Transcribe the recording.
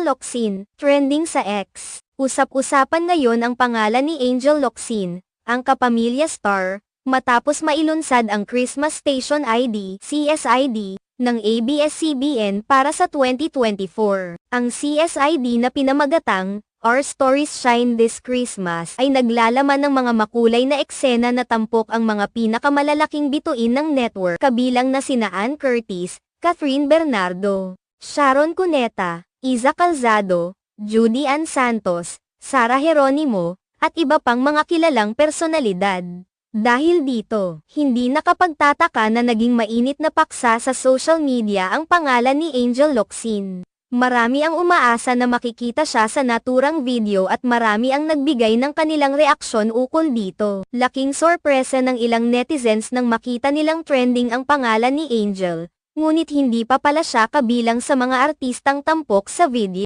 Locsin, trending sa X. Usap-usapan ngayon ang pangalan ni Angel Locsin, ang kapamilya star, matapos mailunsad ang Christmas Station ID, CSID, ng ABS-CBN para sa 2024. Ang CSID na pinamagatang, Our Stories Shine This Christmas, ay naglalaman ng mga makulay na eksena na tampok ang mga pinakamalalaking bituin ng network, kabilang na sina Ann Curtis, Catherine Bernardo, Sharon Cuneta, Iza Calzado, Judy Ann Santos, Sara Geronimo, at iba pang mga kilalang personalidad. Dahil dito, hindi nakapagtataka na naging mainit na paksa sa social media ang pangalan ni Angel Locsin. Marami ang umaasa na makikita siya sa naturang video at marami ang nagbigay ng kanilang reaksyon ukol dito. Laking sorpresa ng ilang netizens nang makita nilang trending ang pangalan ni Angel, ngunit hindi pa pala siya kabilang sa mga artistang tampok sa video.